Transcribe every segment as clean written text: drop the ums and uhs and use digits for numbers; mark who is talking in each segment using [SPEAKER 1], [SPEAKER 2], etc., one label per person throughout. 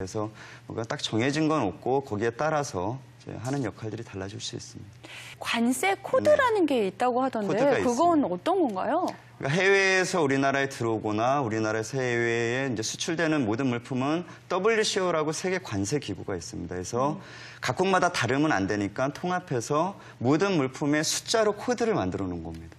[SPEAKER 1] 그래서 뭔가 딱 정해진 건 없고 거기에 따라서 이제 하는 역할들이 달라질 수 있습니다.
[SPEAKER 2] 관세 코드라는 게 있다고 하던데 그건 있습니다. 어떤 건가요?
[SPEAKER 1] 그러니까 해외에서 우리나라에 들어오거나 우리나라에서 해외에 이제 수출되는 모든 물품은 WCO라고 세계 관세 기구가 있습니다. 그래서 각국마다 다르면 안 되니까 통합해서 모든 물품의 숫자로 코드를 만들어 놓은 겁니다.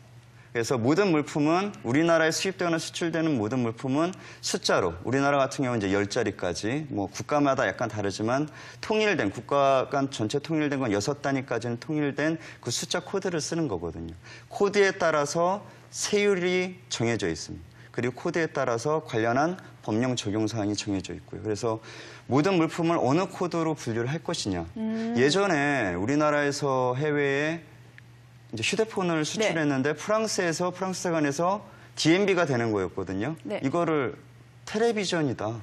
[SPEAKER 1] 그래서 모든 물품은 우리나라에 수입되거나 수출되는 모든 물품은 숫자로 우리나라 같은 경우는 이제 10자리까지 뭐 국가마다 약간 다르지만 통일된 국가 간 전체 통일된 건 6단위까지는 통일된 그 숫자 코드를 쓰는 거거든요. 코드에 따라서 세율이 정해져 있습니다. 그리고 코드에 따라서 관련한 법령 적용 사항이 정해져 있고요. 그래서 모든 물품을 어느 코드로 분류를 할 것이냐. 예전에 우리나라에서 해외에 이제 휴대폰을 수출했는데 프랑스 대관에서 DMB가 되는 거였거든요. 이거를 텔레비전이다.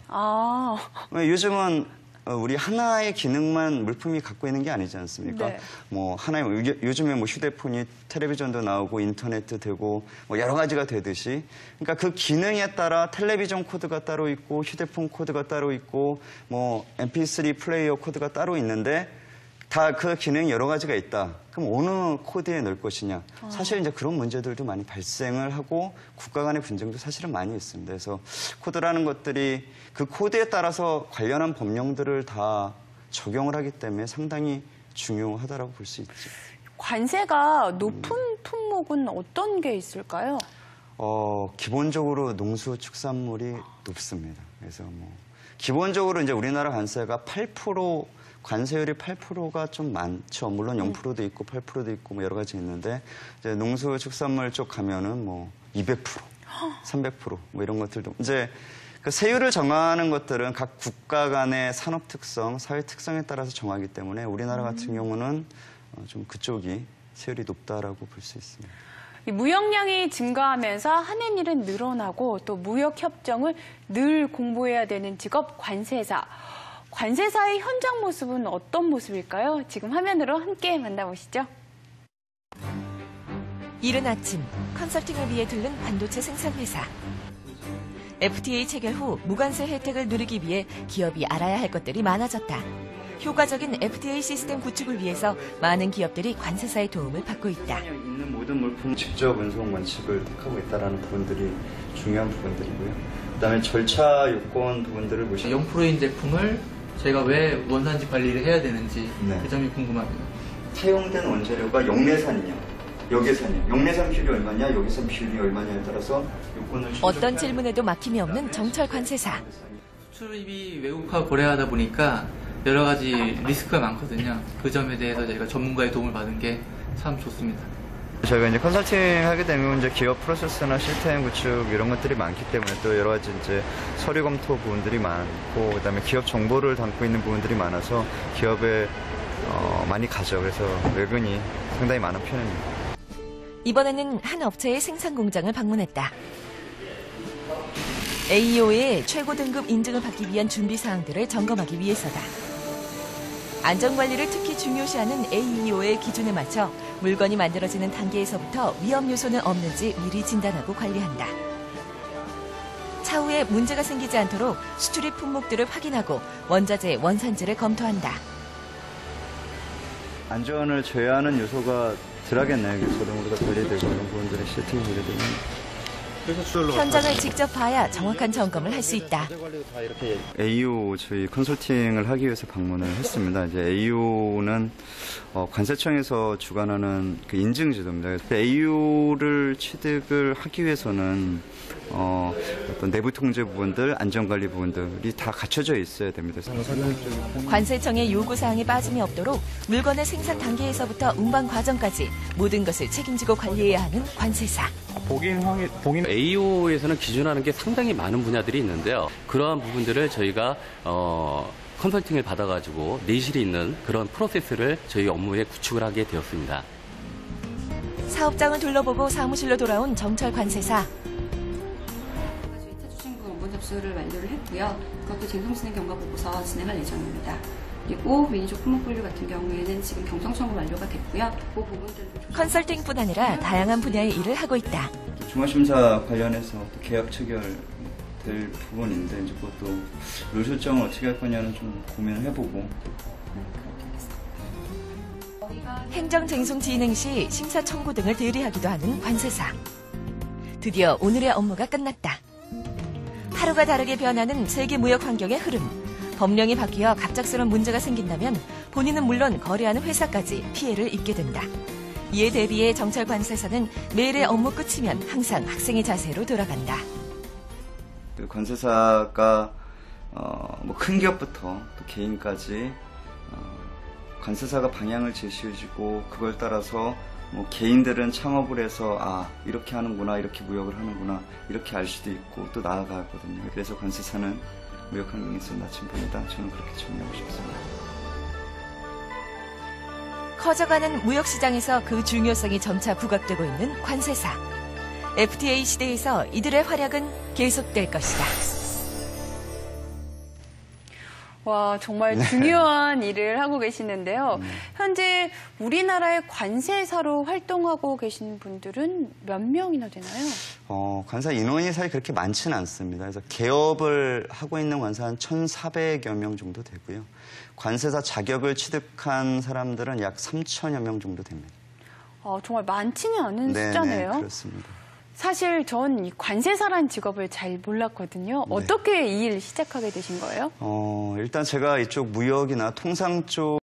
[SPEAKER 1] 요즘은 우리 하나의 기능만 물품이 갖고 있는 게 아니지 않습니까? 뭐 하나의 요즘에 뭐 휴대폰이 텔레비전도 나오고 인터넷도 되고 뭐 여러 가지가 되듯이 그러니까 그 기능에 따라 텔레비전 코드가 따로 있고 휴대폰 코드가 따로 있고 뭐 MP3 플레이어 코드가 따로 있는데 다 그 기능이 여러 가지가 있다. 그럼 어느 코드에 넣을 것이냐. 사실 이제 그런 문제들도 많이 발생을 하고 국가 간의 분쟁도 사실은 많이 있습니다. 그래서 코드라는 것들이 그 코드에 따라서 관련한 법령들을 다 적용을 하기 때문에 상당히 중요하다고 볼 수 있죠. 관세가
[SPEAKER 2] 높은 품목은 어떤 게 있을까요?
[SPEAKER 1] 기본적으로 농수축산물이 높습니다. 그래서 뭐 기본적으로 이제 우리나라 관세가 8%, 관세율이 8%가 좀 많죠. 물론 0%도 있고 8%도 있고 뭐 여러 가지 있는데 이제 농수축산물 쪽 가면은 뭐 200%, 300% 뭐 이런 것들도 이제 그 세율을 정하는 것들은 각 국가 간의 산업 특성, 사회 특성에 따라서 정하기 때문에 우리나라 같은 경우는 좀 그쪽이 세율이 높다라고 볼 수 있습니다.
[SPEAKER 2] 무역량이 증가하면서 하는 일은 늘어나고 또 무역 협정을 늘 공부해야 되는 직업 관세사. 관세사의 현장 모습은 어떤 모습일까요? 지금 화면으로 함께 만나보시죠.
[SPEAKER 3] 이른 아침 컨설팅을 위해 들른 반도체 생산회사. FTA 체결 후 무관세 혜택을 누리기 위해 기업이 알아야 할 것들이 많아졌다. 효과적인 FTA 시스템 구축을 위해서 많은 기업들이 관세사의 도움을 받고 있다.
[SPEAKER 1] 있는 모든 물품 직접 운송 원칙을 택하고 있다는 부분들이 중요한 부분들이고요. 그다음에 절차 요건 부분들을 보시면
[SPEAKER 4] 0%인 제품을 저희가 왜 원산지 관리를 해야 되는지 그 점이 궁금합니다.
[SPEAKER 1] 사용된 원재료가 영내산이냐, 역외산이냐, 영내산 비율이 얼마냐, 역외산 비율이 얼마냐에 따라서 요건을
[SPEAKER 3] 어떤 질문에도 막힘이 없는 정철 관세사.
[SPEAKER 4] 수출입이 외국화 거래하다 보니까 여러 가지 리스크가 많거든요. 그 점에 대해서 저희가 전문가의 도움을 받은 게 참 좋습니다.
[SPEAKER 1] 저희가 이제 컨설팅 하게 되면 이제 기업 프로세스나 시스템 구축 이런 것들이 많기 때문에 또 여러 가지 이제 서류 검토 부분들이 많고 그다음에 기업 정보를 담고 있는 부분들이 많아서 기업에 많이 가죠. 그래서 외근이 상당히 많은 편입니다.
[SPEAKER 3] 이번에는 한 업체의 생산 공장을 방문했다. AEO의 최고 등급 인증을 받기 위한 준비 사항들을 점검하기 위해서다. 안전관리를 특히 중요시하는 AEO의 기준에 맞춰 물건이 만들어지는 단계에서부터 위험 요소는 없는지 미리 진단하고 관리한다. 차후에 문제가 생기지 않도록 수출입 품목들을 확인하고 원자재, 원산지를 검토한다.
[SPEAKER 1] 안전을 제어하는 요소가 덜하겠네요. 자동으로 다 관리되고 이런 부분들이 세팅이 되게 되면.
[SPEAKER 3] 현장을 직접 봐야 정확한 점검을 할 수 있다.
[SPEAKER 1] AEO 저희 컨설팅을 하기 위해서 방문을 했습니다. 이제 AEO는 관세청에서 주관하는 그 인증 제도입니다. AEO를 취득을 하기 위해서는 어떤 내부 통제 부분들, 안전관리 부분들이 다 갖춰져 있어야 됩니다.
[SPEAKER 3] 관세청의 요구사항에 빠짐이 없도록 물건의 생산 단계에서부터 운반 과정까지 모든 것을 책임지고 관리해야 하는 관세사.
[SPEAKER 5] 봉인 AEO에서는 기준하는 게 상당히 많은 분야들이 있는데요. 그러한 부분들을 저희가 컨설팅을 받아가지고 내실이 있는 그런 프로세스를 저희 업무에 구축을 하게 되었습니다.
[SPEAKER 3] 사업장을 둘러보고 사무실로 돌아온 정철 관세사.
[SPEAKER 6] 저희 타주신구 원본 접수를 완료를 했고요. 그것도 진성진행 경과 보고서 진행할 예정입니다. 그리고 민족 품목 분류 같은 경우에는 지금 경성 청구 완료가 됐고요. 그 부분들도
[SPEAKER 3] 컨설팅뿐 아니라 다양한 분야의 일을 하고 있다.
[SPEAKER 1] 중화심사 관련해서 계약 체결 될 부분인데 이제 그것도 룰 설정을 어떻게 할 거냐는 좀 고민을 해보고.
[SPEAKER 3] 행정쟁송 진행 시 심사 청구 등을 대리하기도 하는 관세사. 드디어 오늘의 업무가 끝났다. 하루가 다르게 변하는 세계 무역 환경의 흐름. 법령이 바뀌어 갑작스런 문제가 생긴다면 본인은 물론 거래하는 회사까지 피해를 입게 된다. 이에 대비해 정찰 관세사는 매일의 업무 끝이면 항상 학생의 자세로 돌아간다.
[SPEAKER 1] 그 관세사가 뭐 큰 기업부터 또 개인까지 관세사가 방향을 제시해주고 그걸 따라서 뭐 개인들은 창업을 해서 이렇게 하는구나, 이렇게 무역을 하는구나, 이렇게 알 수도 있고 또 나아가거든요. 그래서 관세사는 무역 환경에서 나침반이다. 저는 그렇게 정리하고 싶습니다.
[SPEAKER 3] 커져가는 무역시장에서 그 중요성이 점차 부각되고 있는 관세사. FTA 시대에서 이들의 활약은 계속될 것이다.
[SPEAKER 2] 와, 정말 중요한 일을 하고 계시는데요. 현재 우리나라의 관세사로 활동하고 계신 분들은 몇 명이나 되나요?
[SPEAKER 1] 관사 인원이 사실 그렇게 많지는 않습니다. 그래서 개업을 하고 있는 관사 한 1,400여 명 정도 되고요. 관세사 자격을 취득한 사람들은 약 3,000여 명 정도 됩니다.
[SPEAKER 2] 정말 많지는 않은
[SPEAKER 1] 네,
[SPEAKER 2] 숫자네요.
[SPEAKER 1] 네, 그렇습니다.
[SPEAKER 2] 사실 전 이 관세사란 직업을 잘 몰랐거든요. 어떻게 이 일 시작하게 되신 거예요?
[SPEAKER 1] 일단 제가 이쪽 무역이나 통상 쪽